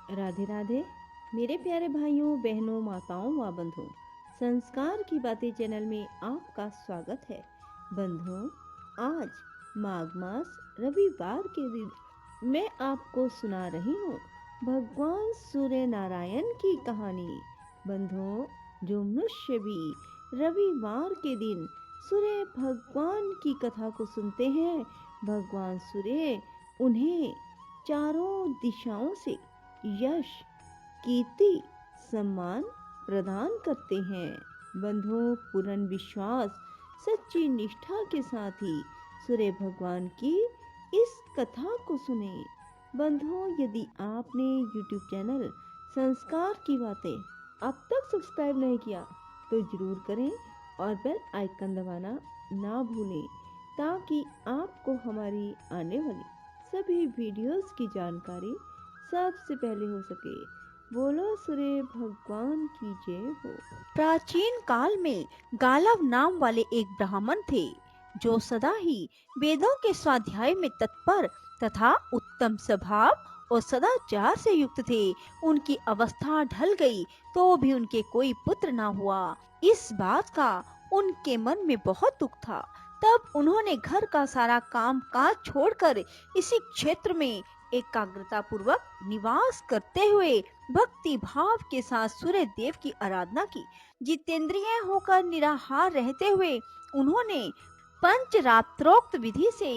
राधे राधे। मेरे प्यारे भाइयों बहनों माताओं व बंधुओं, संस्कार की बातें चैनल में आपका स्वागत है। बंधुओं, आज माघ मास रविवार के दिन मैं आपको सुना रही हूँ भगवान सूर्य नारायण की कहानी। बंधुओं, जो मनुष्य भी रविवार के दिन सूर्य भगवान की कथा को सुनते हैं, भगवान सूर्य उन्हें चारों दिशाओं से यश, कीर्ति, सम्मान प्रदान करते हैं। बंधुओं, पूर्ण विश्वास, सच्ची निष्ठा के साथ ही सूर्य भगवान की इस कथा को सुने। बंधुओं, यदि आपने YouTube चैनल संस्कार की बातें अब तक सब्सक्राइब नहीं किया तो जरूर करें और बेल आइकन दबाना ना भूलें, ताकि आपको हमारी आने वाली सभी वीडियोस की जानकारी सबसे पहले हो सके। बोलो सूर्य भगवान की जय हो। प्राचीन काल में गालव नाम वाले एक ब्राह्मण थे, जो सदा ही वेदों के स्वाध्याय में तत्पर तथा उत्तम स्वभाव और सदाचार से युक्त थे। उनकी अवस्था ढल गई तो भी उनके कोई पुत्र न हुआ। इस बात का उनके मन में बहुत दुख था। तब उन्होंने घर का सारा काम काज छोड़कर इसी क्षेत्र में एकाग्रता पूर्वक निवास करते हुए भक्ति भाव के साथ सूर्य देव की आराधना की। जितेंद्रिय होकर निराहार रहते हुए उन्होंने पंचरात्रोक्त विधि से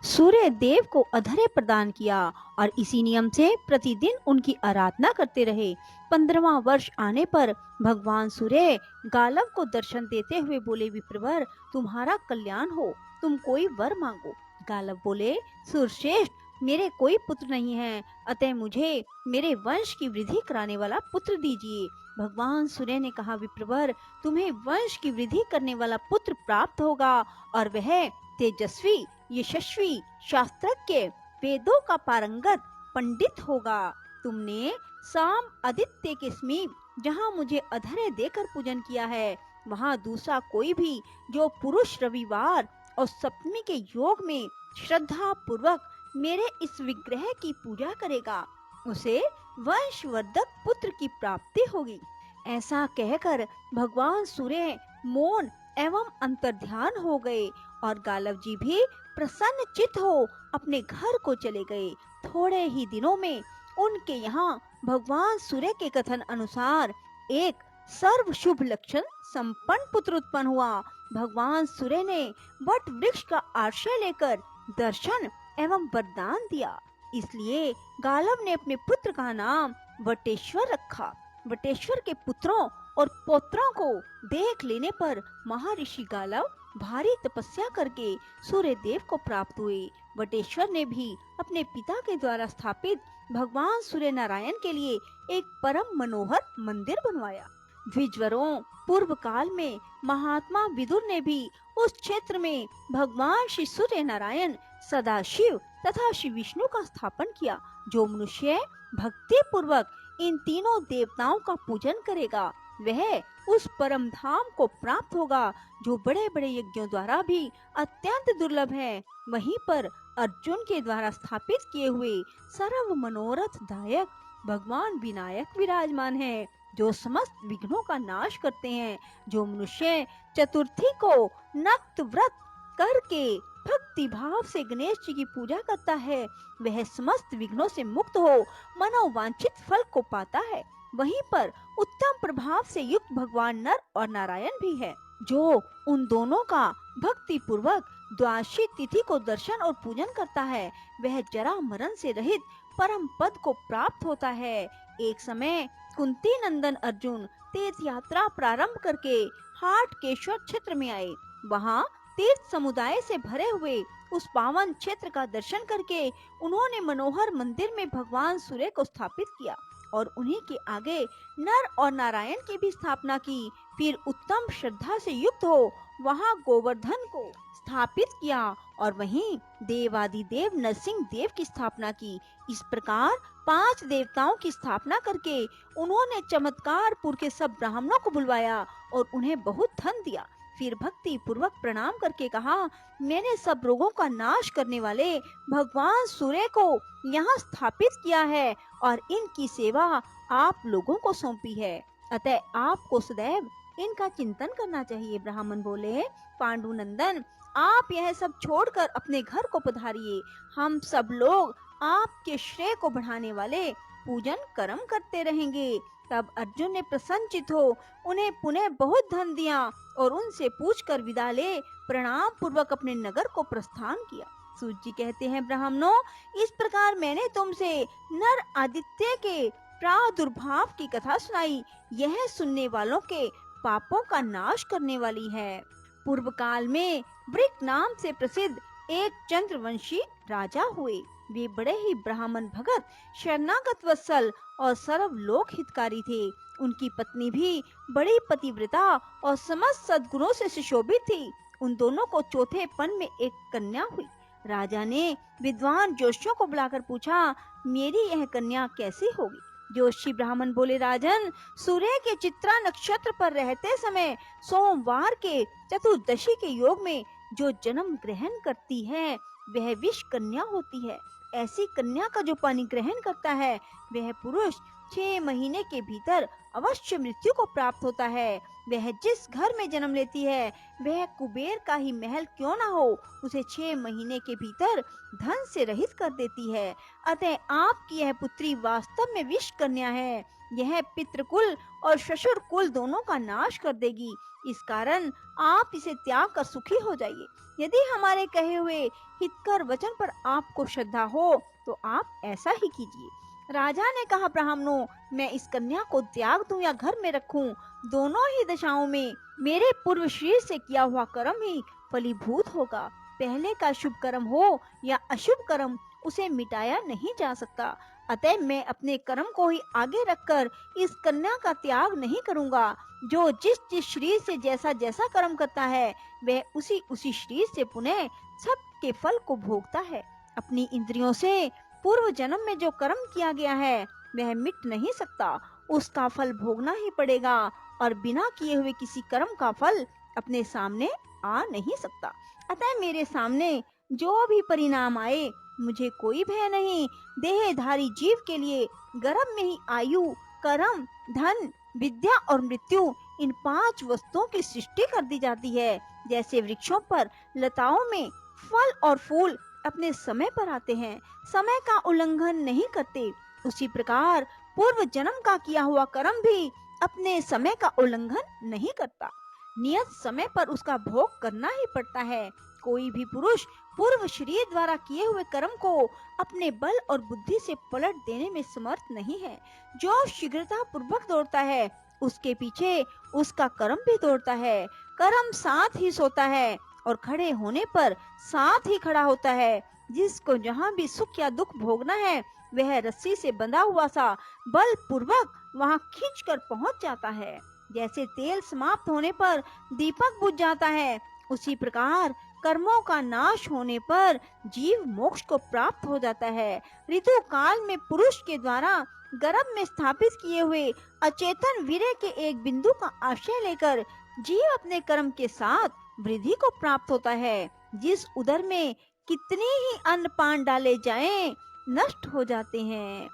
सूर्य देव को अधर्य प्रदान किया और इसी नियम से प्रतिदिन उनकी आराधना करते रहे। 15वां वर्ष आने पर भगवान सूर्य गालव को दर्शन देते हुए बोले, विप्रवर, तुम्हारा कल्याण हो, तुम कोई वर मांगो। गालव बोले, सूर्यश्रेष्ठ, मेरे कोई पुत्र नहीं है, अतः मुझे मेरे वंश की वृद्धि कराने वाला पुत्र दीजिए। भगवान सूर्य ने कहा, विप्रवर, तुम्हें वंश की वृद्धि करने वाला पुत्र प्राप्त होगा और वह तेजस्वी, यशस्वी, शास्त्रज्ञ, वेदों का पारंगत पंडित होगा। तुमने शाम आदित्य के समीप जहाँ मुझे अधर्य देकर पूजन किया है, वहाँ दूसरा कोई भी जो पुरुष रविवार और सप्तमी के योग में श्रद्धा पूर्वक मेरे इस विग्रह की पूजा करेगा, उसे वंशवर्धक पुत्र की प्राप्ति होगी। ऐसा कहकर भगवान सूर्य मौन एवं अंतर्ध्यान हो गए और गालव जी भी प्रसन्न चित्त हो अपने घर को चले गए। थोड़े ही दिनों में उनके यहाँ भगवान सूर्य के कथन अनुसार एक सर्व शुभ लक्षण संपन्न पुत्र उत्पन्न हुआ। भगवान सूर्य ने वट वृक्ष का आश्रय लेकर दर्शन एवं वरदान दिया, इसलिए गालव ने अपने पुत्र का नाम वटेश्वर रखा। वटेश्वर के पुत्रों और पौत्रों को देख लेने पर महर्षि गालव भारी तपस्या करके सूर्य देव को प्राप्त हुए। वटेश्वर ने भी अपने पिता के द्वारा स्थापित भगवान सूर्य नारायण के लिए एक परम मनोहर मंदिर बनवाया। द्विजवरों, पूर्व काल में महात्मा विदुर ने भी उस क्षेत्र में भगवान श्री सूर्य नारायण, सदाशिव तथा श्री विष्णु का स्थापन किया। जो मनुष्य भक्ति पूर्वक इन तीनों देवताओं का पूजन करेगा, वह उस परम धाम को प्राप्त होगा, जो बड़े बड़े यज्ञों द्वारा भी अत्यंत दुर्लभ है। वहीं पर अर्जुन के द्वारा स्थापित किए हुए सर्व मनोरथ दायक भगवान विनायक विराजमान है, जो समस्त विघ्नों का नाश करते हैं। जो मनुष्य चतुर्थी को नक्त व्रत करके भक्ति भाव से गणेश जी की पूजा करता है, वह समस्त विघ्नों से मुक्त हो मनोवांछित फल को पाता है। वहीं पर उत्तम प्रभाव से युक्त भगवान नर और नारायण भी है, जो उन दोनों का भक्ति पूर्वक द्वादशी तिथि को दर्शन और पूजन करता है, वह जरा मरण से रहित परम पद को प्राप्त होता है। एक समय कुंती नंदन अर्जुन तीर्थ यात्रा प्रारंभ करके हाटकेश्वर क्षेत्र में आए। वहाँ तीर्थ समुदाय से भरे हुए उस पावन क्षेत्र का दर्शन करके उन्होंने मनोहर मंदिर में भगवान सूर्य को स्थापित किया और उन्हीं के आगे नर और नारायण की भी स्थापना की। फिर उत्तम श्रद्धा से युक्त हो वहाँ गोवर्धन को स्थापित किया और वहीं देवादिदेव नरसिंह देव की स्थापना की। इस प्रकार 5 देवताओं की स्थापना करके उन्होंने चमत्कारपुर के सब ब्राह्मणों को बुलवाया और उन्हें बहुत धन दिया। फिर भक्ति पूर्वक प्रणाम करके कहा, मैंने सब रोगों का नाश करने वाले भगवान सूर्य को यहाँ स्थापित किया है और इनकी सेवा आप लोगों को सौंपी है, अतः आपको सदैव इनका चिंतन करना चाहिए। ब्राह्मण बोले, पांडुनंदन, आप यह सब छोड़कर अपने घर को पधारिए। हम सब लोग आपके श्रेय को बढ़ाने वाले पूजन कर्म करते रहेंगे। तब अर्जुन ने प्रसन्नचित हो उन्हें पुनः बहुत धन दिया और उनसे पूछकर विदा ले प्रणाम पूर्वक अपने नगर को प्रस्थान किया। सूत जी कहते हैं, ब्राह्मणों, इस प्रकार मैंने तुमसे नर आदित्य के प्रादुर्भाव की कथा सुनाई। यह सुनने वालों के पापों का नाश करने वाली है। पूर्व काल में वृक नाम से प्रसिद्ध एक चंद्रवंशी राजा हुए। वे बड़े ही ब्राह्मण भगत, शरणागत वत्सल और सर्वलोक हितकारी थे। उनकी पत्नी भी बड़ी पतिव्रता और समस्त सद्गुणों से सुशोभित थी। उन दोनों को चौथे पन में एक कन्या हुई। राजा ने विद्वान जोशियों को बुलाकर पूछा, मेरी यह कन्या कैसी होगी? जोशी ब्राह्मण बोले, राजन, सूर्य के चित्रा नक्षत्र पर रहते समय सोमवार के चतुर्दशी के योग में जो जन्म ग्रहण करती है वह विष कन्या होती है। ऐसी कन्या का जो पानी ग्रहण करता है वह पुरुष 6 महीने के भीतर अवश्य मृत्यु को प्राप्त होता है। वह जिस घर में जन्म लेती है वह कुबेर का ही महल क्यों न हो, उसे 6 महीने के भीतर धन से रहित कर देती है। अतः आपकी यह पुत्री वास्तव में विष कन्या है। यह पितृकुल और ससुर कुल दोनों का नाश कर देगी। इस कारण आप इसे त्याग कर सुखी हो जाइए। यदि हमारे कहे हुए हितकर वचन पर आपको श्रद्धा हो तो आप ऐसा ही कीजिए। राजा ने कहा, ब्राह्मणों, मैं इस कन्या को त्याग दूं या घर में रखूं, दोनों ही दशाओं में मेरे पूर्व शरीर से किया हुआ कर्म ही फलीभूत होगा। पहले का शुभ कर्म हो या अशुभ कर्म, उसे मिटाया नहीं जा सकता। अतः मैं अपने कर्म को ही आगे रखकर इस कन्या का त्याग नहीं करूंगा। जो जिस जिस शरीर से जैसा जैसा कर्म करता है वह उसी उसी शरीर से पुनः सब के फल को भोगता है। अपनी इंद्रियों से पूर्व जन्म में जो कर्म किया गया है वह मिट नहीं सकता, उसका फल भोगना ही पड़ेगा और बिना किए हुए किसी कर्म का फल अपने सामने आ नहीं सकता। अतः मेरे सामने जो भी परिणाम आए मुझे कोई भय नहीं। देहधारी जीव के लिए गर्भ में ही आयु, कर्म, धन, विद्या और मृत्यु, इन 5 वस्तुओं की सृष्टि कर दी जाती है। जैसे वृक्षों पर लताओं में फल और फूल अपने समय पर आते हैं, समय का उल्लंघन नहीं करते, उसी प्रकार पूर्व जन्म का किया हुआ कर्म भी अपने समय का उल्लंघन नहीं करता। नियत समय पर उसका भोग करना ही पड़ता है। कोई भी पुरुष पूर्व शरीर द्वारा किए हुए कर्म को अपने बल और बुद्धि से पलट देने में समर्थ नहीं है। जो शीघ्रता पूर्वक दौड़ता है उसके पीछे उसका कर्म भी दौड़ता है। कर्म साथ ही सोता है और खड़े होने पर साथ ही खड़ा होता है। जिसको जहाँ भी सुख या दुख भोगना है वह रस्सी से बंधा हुआ सा बल पूर्वक वहाँ खींच कर पहुँच जाता है। जैसे तेल समाप्त होने पर दीपक बुझ जाता है, उसी प्रकार कर्मों का नाश होने पर जीव मोक्ष को प्राप्त हो जाता है। ऋतु काल में पुरुष के द्वारा गर्भ में स्थापित किए हुए अचेतन वीर्य के एक बिंदु का आश्रय लेकर जीव अपने कर्म के साथ वृद्धि को प्राप्त होता है। जिस उदर में कितनी ही अन्न पान डाले जाएं, नष्ट हो जाते हैं,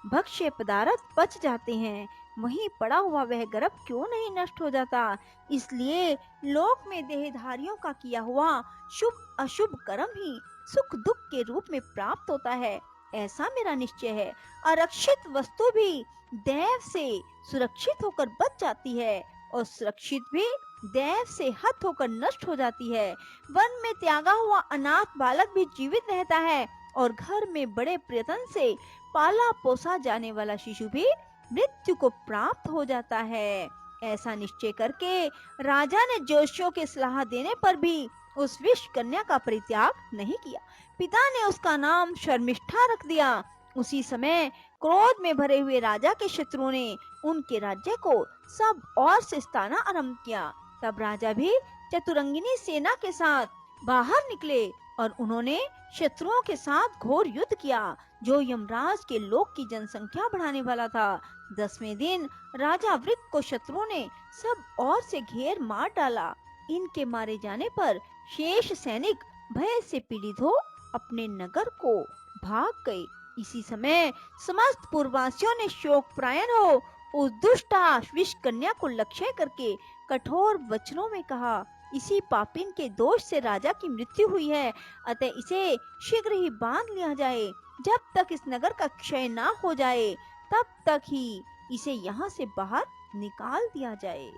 भक्ष्य पदार्थ पच जाते हैं, वहीं पड़ा हुआ वह गर्भ क्यों नहीं नष्ट हो जाता। इसलिए लोक में देहधारियों का किया हुआ शुभ अशुभ कर्म ही सुख दुख के रूप में प्राप्त होता है, ऐसा मेरा निश्चय है। आरक्षित वस्तु भी दैव से सुरक्षित होकर बच जाती है और सुरक्षित भी दैव से हत होकर नष्ट हो जाती है। वन में त्यागा हुआ अनाथ बालक भी जीवित रहता है और घर में बड़े प्रयत्न से पाला पोसा जाने वाला शिशु भी मृत्यु को प्राप्त हो जाता है। ऐसा निश्चय करके राजा ने जोशियों के सलाह देने पर भी उस विष कन्या का परित्याग नहीं किया। पिता ने उसका नाम शर्मिष्ठा रख दिया। उसी समय क्रोध में भरे हुए राजा के शत्रुओं ने उनके राज्य को सब ओर से सताना आरंभ किया। तब राजा भी चतुरंगिनी सेना के साथ बाहर निकले और उन्होंने शत्रुओं के साथ घोर युद्ध किया जो यमराज के लोक की जनसंख्या बढ़ाने वाला था। 10वें दिन राजा वृक को शत्रुओं ने सब ओर से घेर मार डाला। इनके मारे जाने पर शेष सैनिक भय से पीड़ित हो अपने नगर को भाग गए। इसी समय समस्त पूर्ववासियों ने शोक प्रायण हो उस दुष्ट विष कन्या को लक्ष्य करके कठोर वचनों में कहा, इसी पापिन के दोष से राजा की मृत्यु हुई है, अतः इसे शीघ्र ही बांध लिया जाए। जब तक इस नगर का क्षय ना हो जाए तब तक ही इसे यहाँ से बाहर निकाल दिया जाए।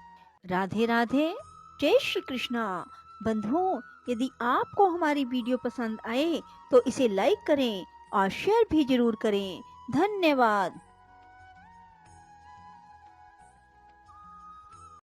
राधे राधे, जय श्री कृष्णा। बंधुओं, यदि आपको हमारी वीडियो पसंद आए तो इसे लाइक करें और शेयर भी जरूर करें। धन्यवाद।